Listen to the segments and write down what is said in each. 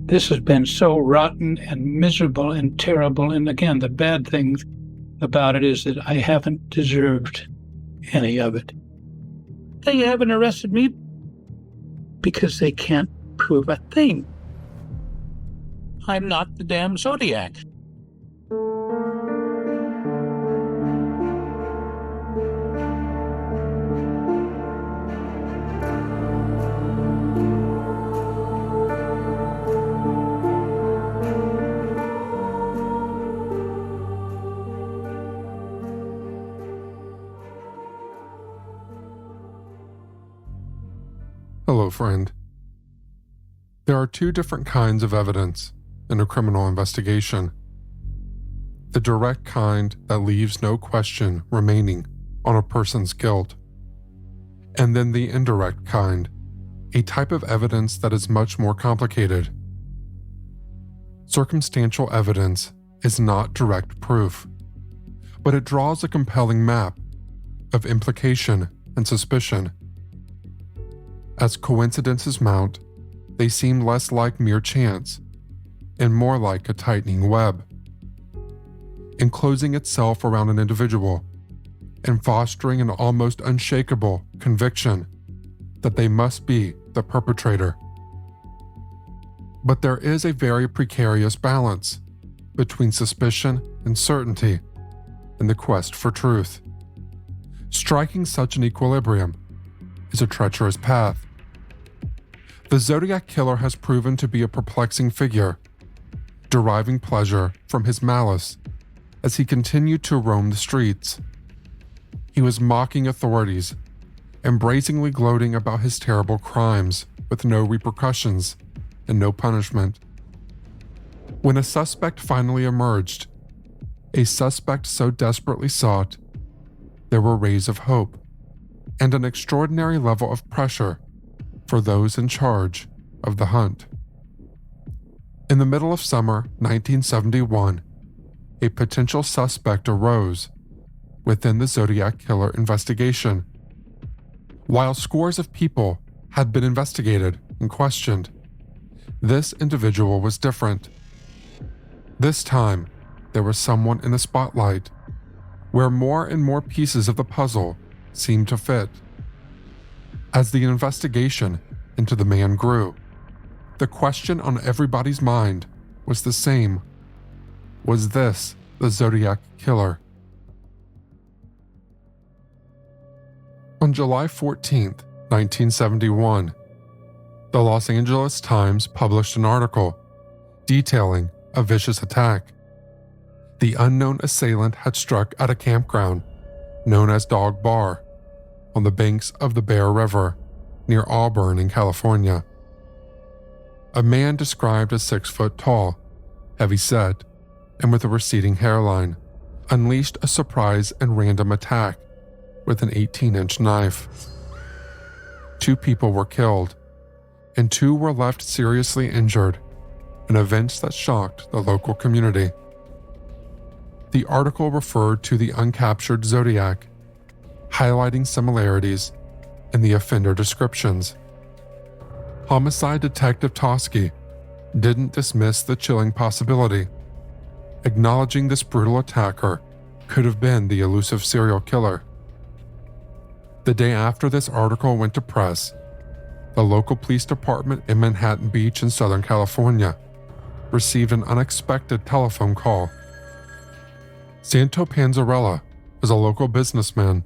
This has been so rotten and miserable and terrible. And again, the bad thing about it is that I haven't deserved any of it. They haven't arrested me because they can't prove a thing. I'm not the damn Zodiac. Hello, friend. There are two different kinds of evidence in a criminal investigation. The direct kind that leaves no question remaining on a person's guilt, and then the indirect kind, a type of evidence that is much more complicated. Circumstantial evidence is not direct proof, but it draws a compelling map of implication and suspicion. As coincidences mount, they seem less like mere chance and more like a tightening web, enclosing itself around an individual and fostering an almost unshakable conviction that they must be the perpetrator. But there is a very precarious balance between suspicion and certainty in the quest for truth. Striking such an equilibrium is a treacherous path. The Zodiac Killer has proven to be a perplexing figure, deriving pleasure from his malice as he continued to roam the streets. He was mocking authorities and brazenly gloating about his terrible crimes with no repercussions and no punishment. When a suspect finally emerged, a suspect so desperately sought, there were rays of hope and an extraordinary level of pressure for those in charge of the hunt. In the middle of summer 1971, a potential suspect arose within the Zodiac Killer investigation. While scores of people had been investigated and questioned, this individual was different. This time, there was someone in the spotlight, where more and more pieces of the puzzle seemed to fit. As the investigation into the man grew, the question on everybody's mind was the same. Was this the Zodiac Killer? On July 14th, 1971, the Los Angeles Times published an article detailing a vicious attack. The unknown assailant had struck at a campground known as Dog Bar on the banks of the Bear River near Auburn in California. A man described as 6 foot tall, heavy-set, and with a receding hairline, unleashed a surprise and random attack with an 18-inch knife. 2 people were killed, and 2 were left seriously injured in events that shocked the local community. The article referred to the uncaptured Zodiac, highlighting similarities in the offender descriptions. Homicide Detective Toschi didn't dismiss the chilling possibility, acknowledging this brutal attacker could have been the elusive serial killer. The day after this article went to press, the local police department in Manhattan Beach in Southern California received an unexpected telephone call. Santo Panzarella was a local businessman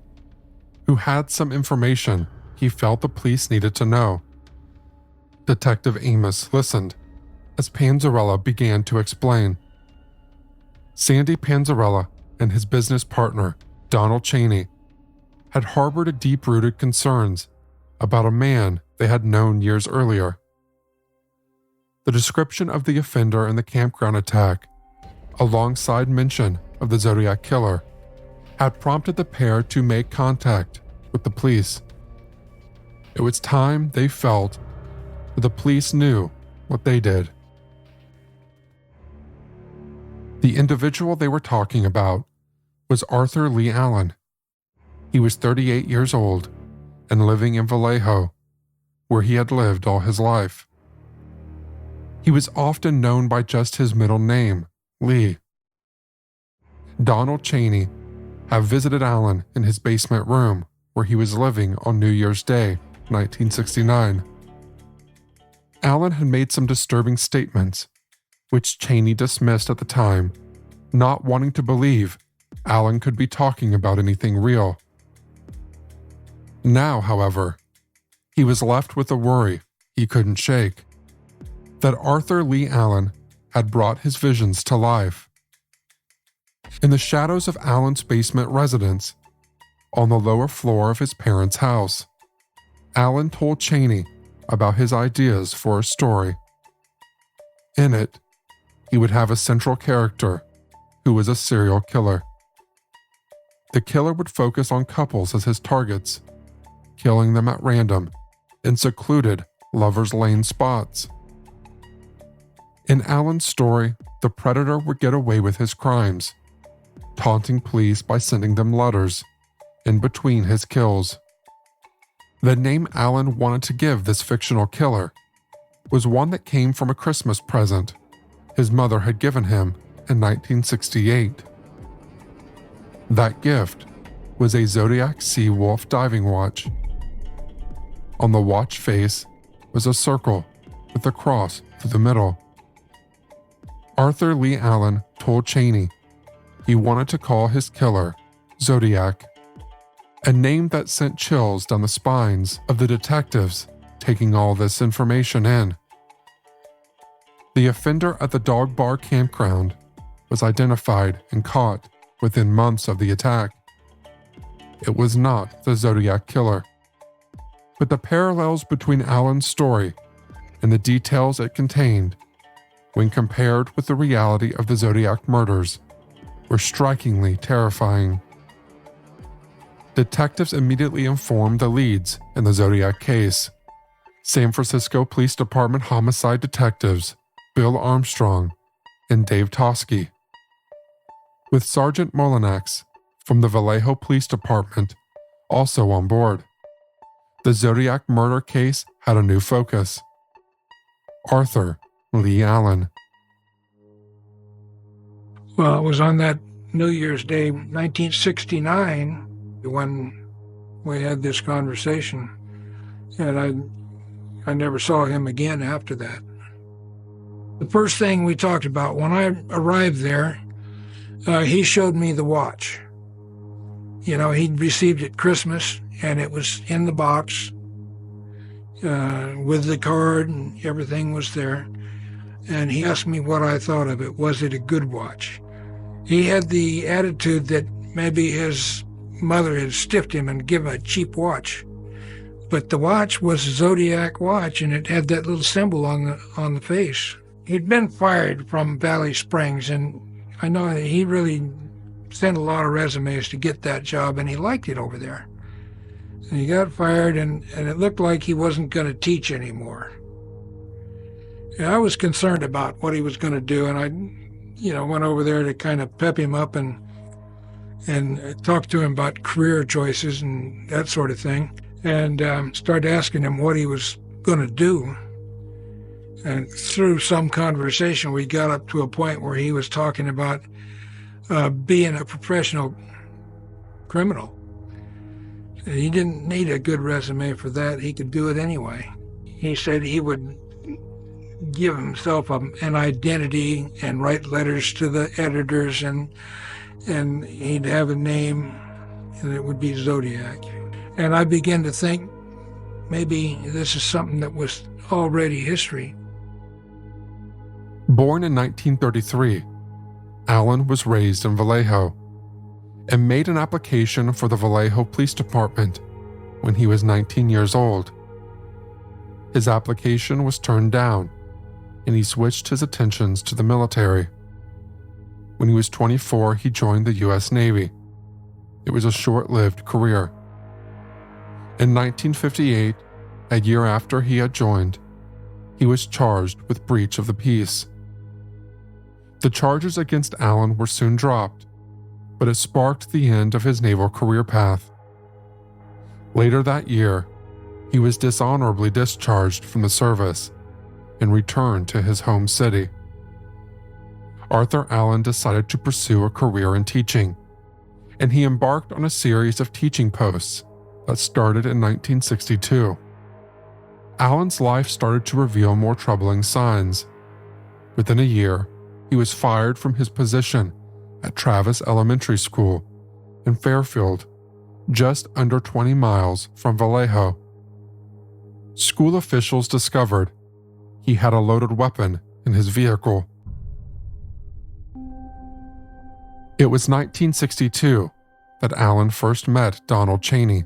who had some information he felt the police needed to know. Detective Amos listened as Panzarella began to explain. Sandy Panzarella and his business partner, Donald Cheney, had harbored deep-rooted concerns about a man they had known years earlier. The description of the offender in the campground attack, alongside mention of the Zodiac Killer, had prompted the pair to make contact with the police. It was time they felt that the police knew what they did. The individual they were talking about was Arthur Leigh Allen. He was 38 years old and living in Vallejo, where he had lived all his life. He was often known by just his middle name, Leigh. Donald Cheney had visited Allen in his basement room where he was living on New Year's Day, 1969. Allen had made some disturbing statements, which Cheney dismissed at the time, not wanting to believe Allen could be talking about anything real. Now, however, he was left with a worry he couldn't shake, that Arthur Leigh Allen had brought his visions to life. In the shadows of Allen's basement residence, on the lower floor of his parents' house, Allen told Cheney about his ideas for a story. In it, he would have a central character who was a serial killer. The killer would focus on couples as his targets, killing them at random in secluded lovers' lane spots. In Allen's story, the predator would get away with his crimes, taunting police by sending them letters in between his kills. The name Allen wanted to give this fictional killer was one that came from a Christmas present his mother had given him in 1968. That gift was a Zodiac Sea Wolf diving watch. On the watch face was a circle with a cross through the middle. Arthur Leigh Allen told Cheney he wanted to call his killer Zodiac, a name that sent chills down the spines of the detectives taking all this information in. The offender at the Dog Bar campground was identified and caught within months of the attack. It was not the Zodiac killer, but the parallels between Allen's story and the details it contained, when compared with the reality of the Zodiac murders, were strikingly terrifying. Detectives immediately informed the leads in the Zodiac case, San Francisco Police Department homicide detectives Bill Armstrong and Dave Toschi. With Sergeant Molinax from the Vallejo Police Department also on board, the Zodiac murder case had a new focus: Arthur Leigh Allen. Well, it was on that New Year's Day, 1969, when we had this conversation, and I never saw him again after that. The first thing we talked about, when I arrived there, he showed me the watch. You know, he'd received it Christmas, and it was in the box with the card, and everything was there. And he asked me what I thought of it. Was it a good watch? He had the attitude that maybe his mother had stiffed him and given him a cheap watch. But the watch was a Zodiac watch, and it had that little symbol on the face. He'd been fired from Valley Springs, and I know that he really sent a lot of resumes to get that job, and he liked it over there. And he got fired, and it looked like he wasn't going to teach anymore. And I was concerned about what he was going to do, and I went over there to kind of pep him up and talk to him about career choices and that sort of thing, and started asking him what he was going to do. And through some conversation, we got up to a point where he was talking about being a professional criminal. He didn't need a good resume for that. He could do it anyway. He said he would give himself an identity and write letters to the editors, and he'd have a name, and it would be Zodiac. And I began to think maybe this is something that was already history. Born in 1933, Allen was raised in Vallejo and made an application for the Vallejo Police Department when he was 19 years old. His application was turned down, and he switched his attentions to the military. When he was 24, he joined the U.S. Navy. It was a short-lived career. In 1958, a year after he had joined, he was charged with breach of the peace. The charges against Allen were soon dropped, but it sparked the end of his naval career path. Later that year, he was dishonorably discharged from the service and returned to his home city. Arthur Allen decided to pursue a career in teaching, and he embarked on a series of teaching posts that started in 1962. Allen's life started to reveal more troubling signs. Within a year, he was fired from his position at Travis Elementary School in Fairfield, just under 20 miles from Vallejo. School officials discovered he had a loaded weapon in his vehicle. It was 1962 that Allen first met Donald Cheney.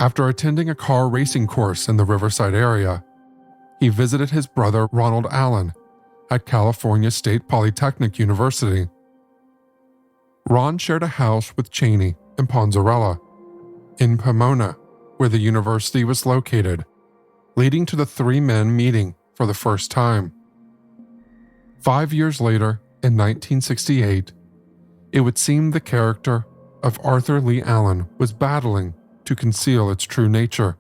After attending a car racing course in the Riverside area, he visited his brother Ronald Allen at California State Polytechnic University. Ron shared a house with Cheney in Ponzarella, in Pomona, where the university was located, leading to the three men meeting for the first time. 5 years later, in 1968, it would seem the character of Arthur Leigh Allen was battling to conceal its true nature.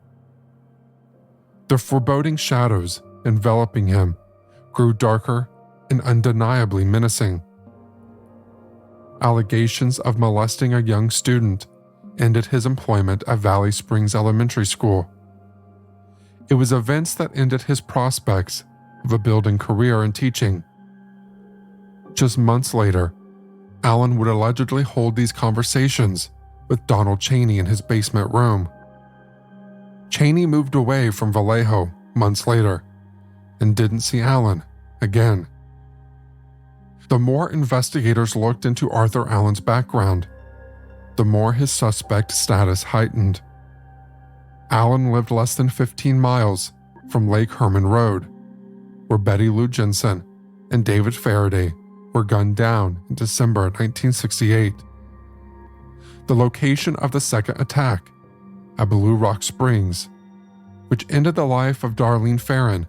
The foreboding shadows enveloping him grew darker and undeniably menacing. Allegations of molesting a young student ended his employment at Valley Springs Elementary School. It was events that ended his prospects of a building career in teaching. Just months later, Allen would allegedly hold these conversations with Donald Cheney in his basement room. Cheney moved away from Vallejo months later and didn't see Allen again. The more investigators looked into Arthur Allen's background, the more his suspect status heightened. Allen lived less than 15 miles from Lake Herman Road, where Betty Lou Jensen and David Faraday were gunned down in December 1968. The location of the second attack, at Blue Rock Springs, which ended the life of Darlene Ferrin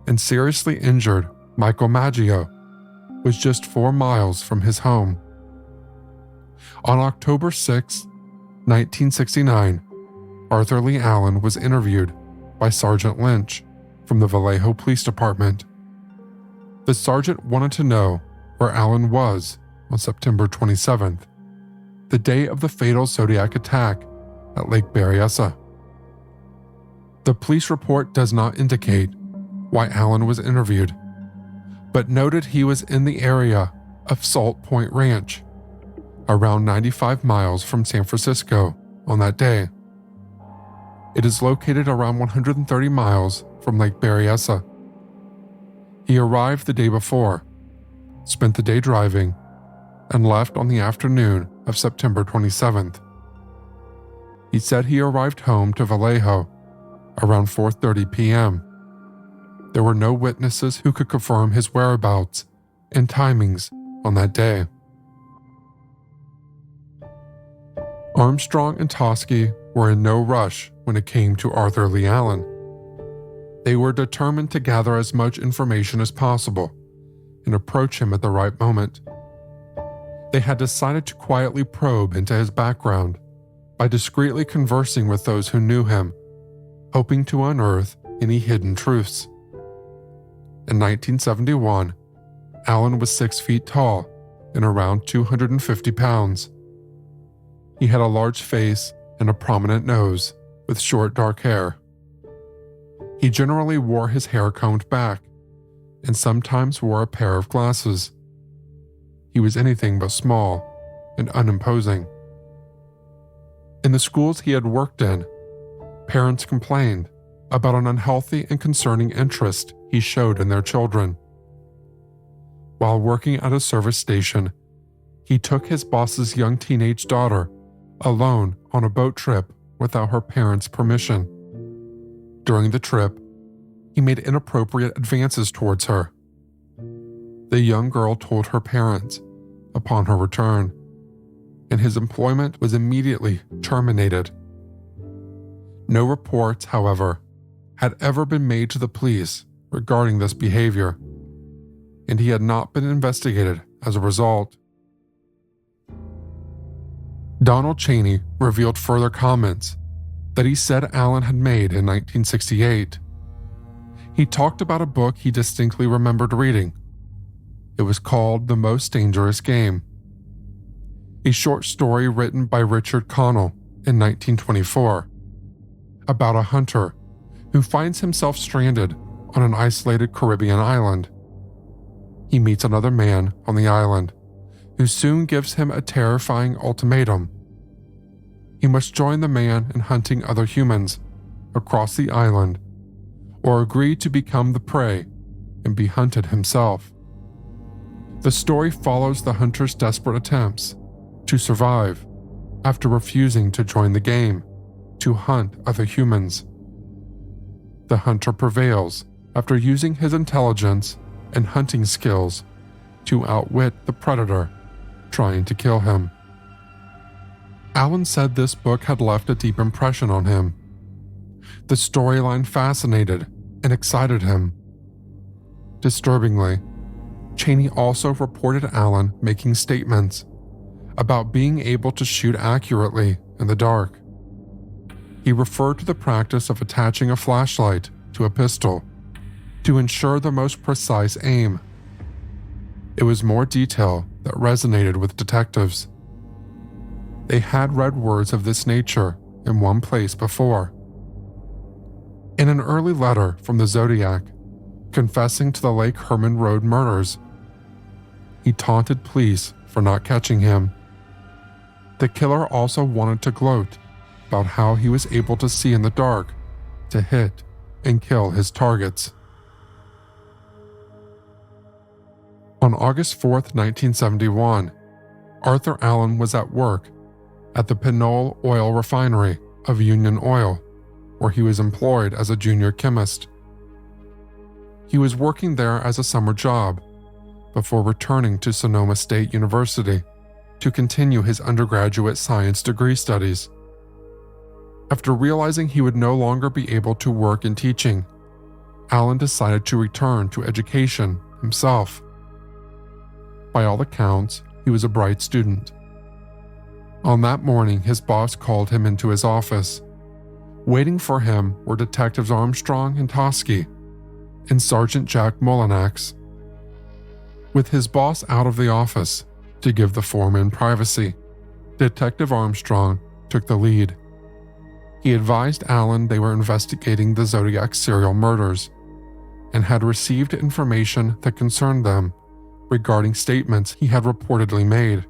and seriously injured Michael Maggio, was just 4 miles from his home. On October 6, 1969, Arthur Leigh Allen was interviewed by Sergeant Lynch from the Vallejo Police Department. The sergeant wanted to know where Allen was on September 27th, the day of the fatal Zodiac attack at Lake Berryessa. The police report does not indicate why Allen was interviewed, but noted he was in the area of Salt Point Ranch, around 95 miles from San Francisco on that day. It is located around 130 miles from Lake Berryessa. He arrived the day before, spent the day driving, and left on the afternoon of September 27th. He said he arrived home to Vallejo around 4:30 p.m. There were no witnesses who could confirm his whereabouts and timings on that day. Armstrong and Toschi were in no rush when it came to Arthur Leigh Allen. They were determined to gather as much information as possible and approach him at the right moment. They had decided to quietly probe into his background by discreetly conversing with those who knew him, hoping to unearth any hidden truths. In 1971, Allen was 6 feet tall and around 250 pounds. He had a large face and a prominent nose with short dark hair. He generally wore his hair combed back and sometimes wore a pair of glasses. He was anything but small and unimposing. In the schools he had worked in, parents complained about an unhealthy and concerning interest he showed in their children. While working at a service station, he took his boss's young teenage daughter alone on a boat trip without her parents' permission. During the trip, he made inappropriate advances towards her. The young girl told her parents upon her return, and his employment was immediately terminated. No reports, however, had ever been made to the police regarding this behavior, and he had not been investigated as a result. Donald Cheney revealed further comments that he said Allen had made in 1968. He talked about a book he distinctly remembered reading. It was called The Most Dangerous Game, a short story written by Richard Connell in 1924 about a hunter who finds himself stranded on an isolated Caribbean island. He meets another man on the island who soon gives him a terrifying ultimatum. He must join the man in hunting other humans across the island or agree to become the prey and be hunted himself. The story follows the hunter's desperate attempts to survive after refusing to join the game to hunt other humans. The hunter prevails after using his intelligence and hunting skills to outwit the predator trying to kill him. Allen said this book had left a deep impression on him. The storyline fascinated and excited him. Disturbingly, Cheney also reported Allen making statements about being able to shoot accurately in the dark. He referred to the practice of attaching a flashlight to a pistol to ensure the most precise aim. It was more detail that resonated with detectives. They had read words of this nature in one place before. In an early letter from the Zodiac, confessing to the Lake Herman Road murders, he taunted police for not catching him. The killer also wanted to gloat about how he was able to see in the dark to hit and kill his targets. On August 4, 1971, Arthur Allen was at work at the Pinole Oil Refinery of Union Oil, where he was employed as a junior chemist. He was working there as a summer job before returning to Sonoma State University to continue his undergraduate science degree studies. After realizing he would no longer be able to work in teaching, Allen decided to return to education himself. By all accounts, he was a bright student. On that morning, his boss called him into his office. Waiting for him were Detectives Armstrong and Tosky and Sergeant Jack Mullinax. With his boss out of the office to give the foreman privacy, Detective Armstrong took the lead. He advised Allen they were investigating the Zodiac serial murders and had received information that concerned them regarding statements he had reportedly made.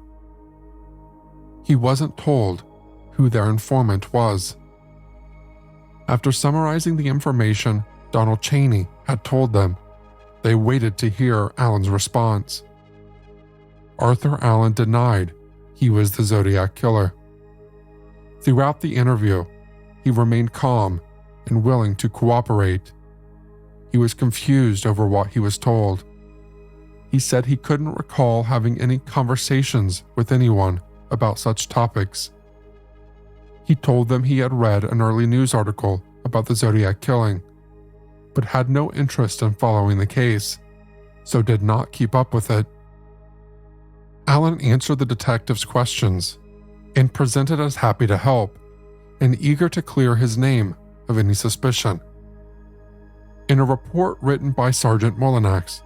He wasn't told who their informant was. After summarizing the information Donald Cheney had told them, they waited to hear Allen's response. Arthur Allen denied he was the Zodiac killer. Throughout the interview, he remained calm and willing to cooperate. He was confused over what he was told. He said he couldn't recall having any conversations with anyone about such topics. He told them he had read an early news article about the Zodiac killing, but had no interest in following the case, so did not keep up with it. Allen answered the detective's questions and presented as happy to help and eager to clear his name of any suspicion. In a report written by Sergeant Mullinax,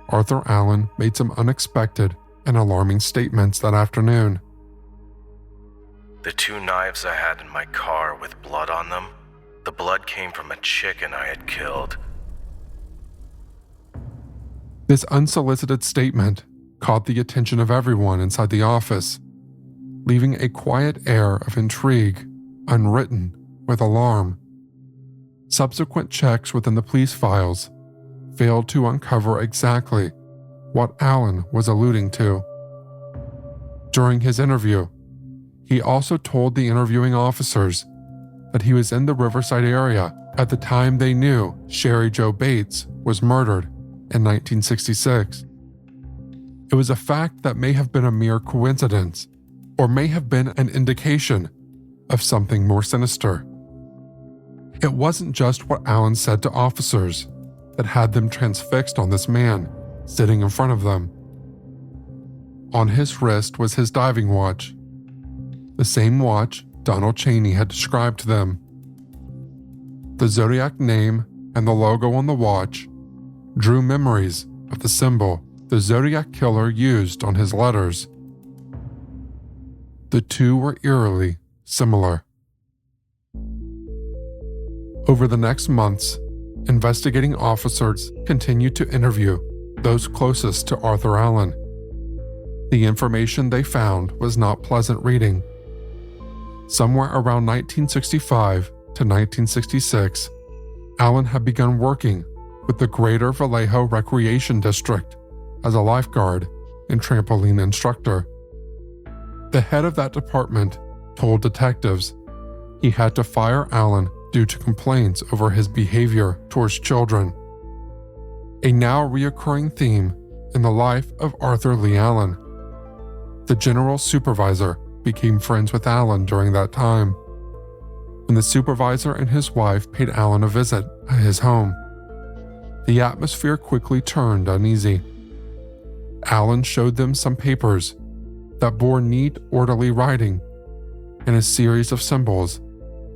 Arthur Allen made some unexpected and alarming statements that afternoon. The 2 knives I had in my car with blood on them, the blood came from a chicken I had killed. This unsolicited statement caught the attention of everyone inside the office, leaving a quiet air of intrigue, unwritten with alarm. Subsequent checks within the police files failed to uncover exactly what Allen was alluding to. During his interview, he also told the interviewing officers that he was in the Riverside area at the time they knew Sherry Jo Bates was murdered in 1966. It was a fact that may have been a mere coincidence, or may have been an indication of something more sinister. It wasn't just what Allen said to officers that had them transfixed on this man sitting in front of them. On his wrist was his diving watch, the same watch Donald Cheney had described to them. The Zodiac name and the logo on the watch drew memories of the symbol the Zodiac killer used on his letters. The two were eerily similar. Over the next months, investigating officers continued to interview those closest to Arthur Allen. The information they found was not pleasant reading. Somewhere around 1965 to 1966, Allen had begun working with the Greater Vallejo Recreation District as a lifeguard and trampoline instructor. The head of that department told detectives he had to fire Allen due to complaints over his behavior towards children. A now reoccurring theme in the life of Arthur Leigh Allen. The general supervisor became friends with Allen during that time. When the supervisor and his wife paid Allen a visit at his home, the atmosphere quickly turned uneasy. Allen showed them some papers that bore neat, orderly writing and a series of symbols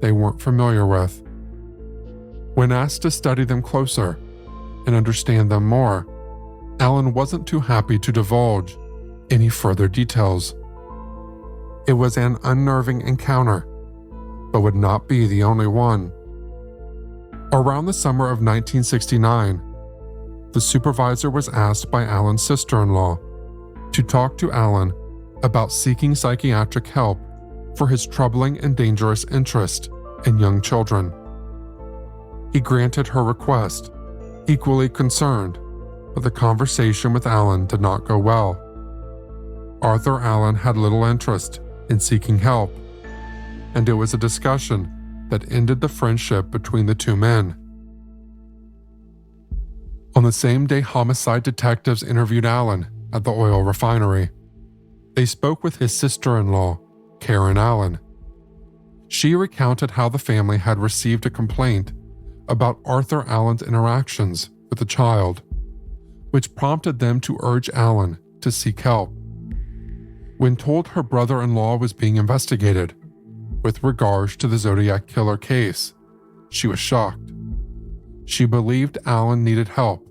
they weren't familiar with. When asked to study them closer and understand them more, Allen wasn't too happy to divulge any further details. It was an unnerving encounter, but would not be the only one. Around the summer of 1969, the supervisor was asked by Allen's sister-in-law to talk to Allen about seeking psychiatric help for his troubling and dangerous interest in young children. He granted her request, equally concerned, but the conversation with Allen did not go well. Arthur Allen had little interest in seeking help, and it was a discussion that ended the friendship between the two men. On the same day homicide detectives interviewed Allen at the oil refinery, they spoke with his sister-in-law, Karen Allen. She recounted how the family had received a complaint about Arthur Allen's interactions with the child, which prompted them to urge Allen to seek help. When told her brother-in-law was being investigated with regards to the Zodiac killer case, she was shocked. She believed Allen needed help,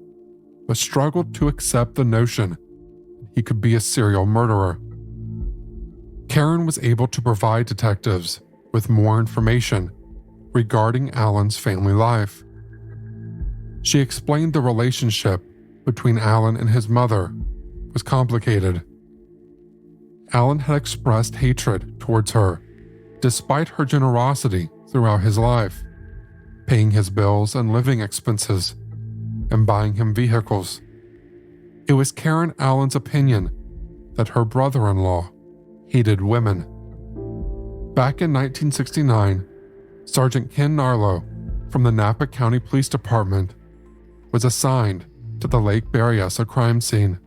but struggled to accept the notion he could be a serial murderer. Karen was able to provide detectives with more information regarding Allen's family life. She explained the relationship between Allen and his mother was complicated. Allen had expressed hatred towards her, despite her generosity throughout his life, paying his bills and living expenses, and buying him vehicles. It was Karen Allen's opinion that her brother-in-law hated women. Back in 1969, Sergeant Ken Narlow from the Napa County Police Department was assigned to the Lake Berryessa crime scene.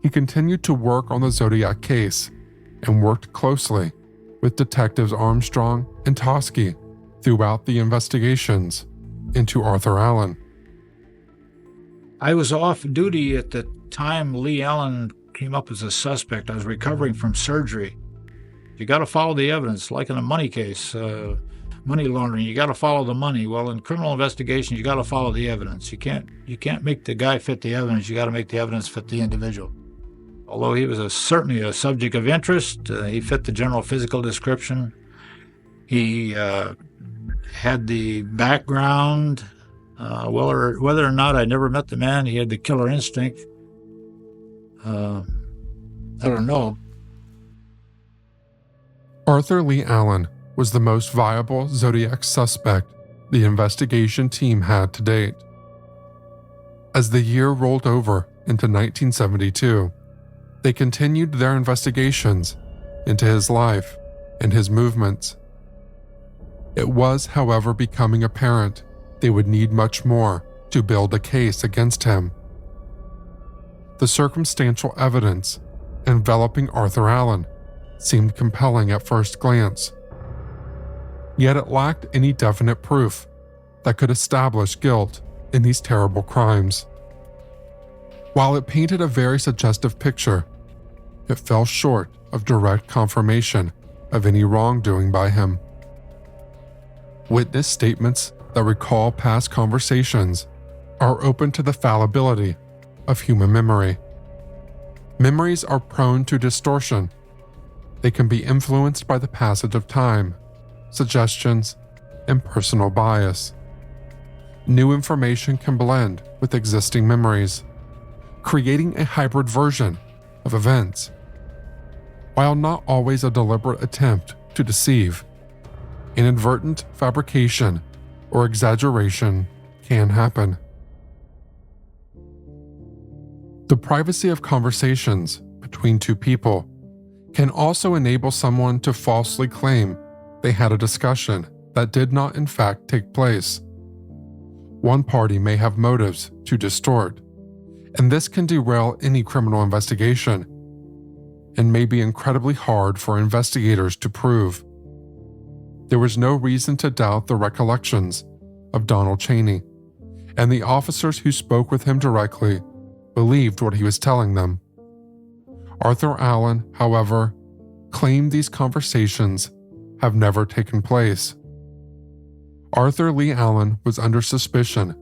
He continued to work on the Zodiac case and worked closely with Detectives Armstrong and Toschi throughout the investigations into Arthur Allen. I was off duty at the time Leigh Allen came up as a suspect. I was recovering from surgery. You got to follow the evidence, like in a money case, money laundering. You got to follow the money. Well, in criminal investigation, you got to follow the evidence. You can't make the guy fit the evidence. You got to make the evidence fit the individual. Although he was certainly a subject of interest, he fit the general physical description. He had the background. Whether or not I never met the man, he had the killer instinct. I don't know. Arthur Leigh Allen was the most viable Zodiac suspect the investigation team had to date. As the year rolled over into 1972, they continued their investigations into his life and his movements. It was, however, becoming apparent they would need much more to build a case against him. The circumstantial evidence enveloping Arthur Allen seemed compelling at first glance, yet it lacked any definite proof that could establish guilt in these terrible crimes. While it painted a very suggestive picture, it fell short of direct confirmation of any wrongdoing by him. Witness statements that recall past conversations are open to the fallibility of human memory. Memories are prone to distortion. They can be influenced by the passage of time, suggestions, and personal bias. New information can blend with existing memories, creating a hybrid version of events. While not always a deliberate attempt to deceive, inadvertent fabrication or exaggeration can happen. The privacy of conversations between two people can also enable someone to falsely claim they had a discussion that did not in fact take place. One party may have motives to distort, and this can derail any criminal investigation and may be incredibly hard for investigators to prove. There was no reason to doubt the recollections of Donald Cheney, and the officers who spoke with him directly believed what he was telling them. Arthur Allen, however, claimed these conversations have never taken place. Arthur Leigh Allen was under suspicion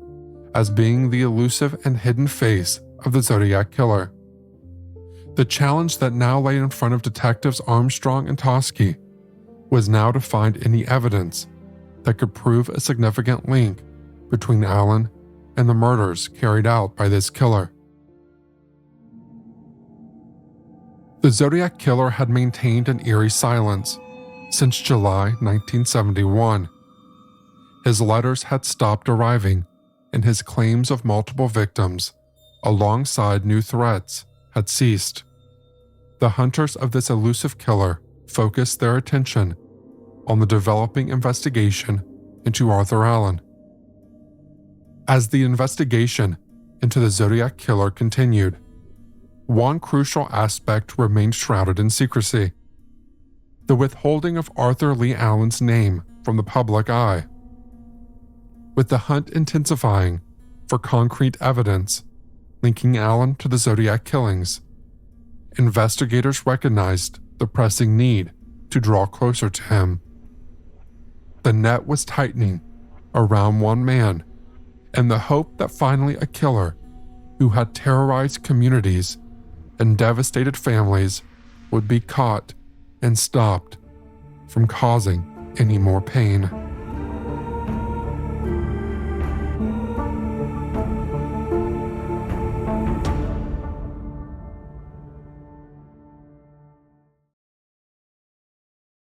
as being the elusive and hidden face of the Zodiac killer. The challenge that now lay in front of detectives Armstrong and Toschi was now to find any evidence that could prove a significant link between Allen and the murders carried out by this killer. The Zodiac killer had maintained an eerie silence since July 1971. His letters had stopped arriving, and his claims of multiple victims, alongside new threats, had ceased. The hunters of this elusive killer focused their attention on the developing investigation into Arthur Allen. As the investigation into the Zodiac killer continued, one crucial aspect remained shrouded in secrecy: the withholding of Arthur Leigh Allen's name from the public eye. With the hunt intensifying for concrete evidence linking Allen to the Zodiac killings, investigators recognized the pressing need to draw closer to him. The net was tightening around one man, and the hope that finally a killer who had terrorized communities and devastated families would be caught and stopped from causing any more pain.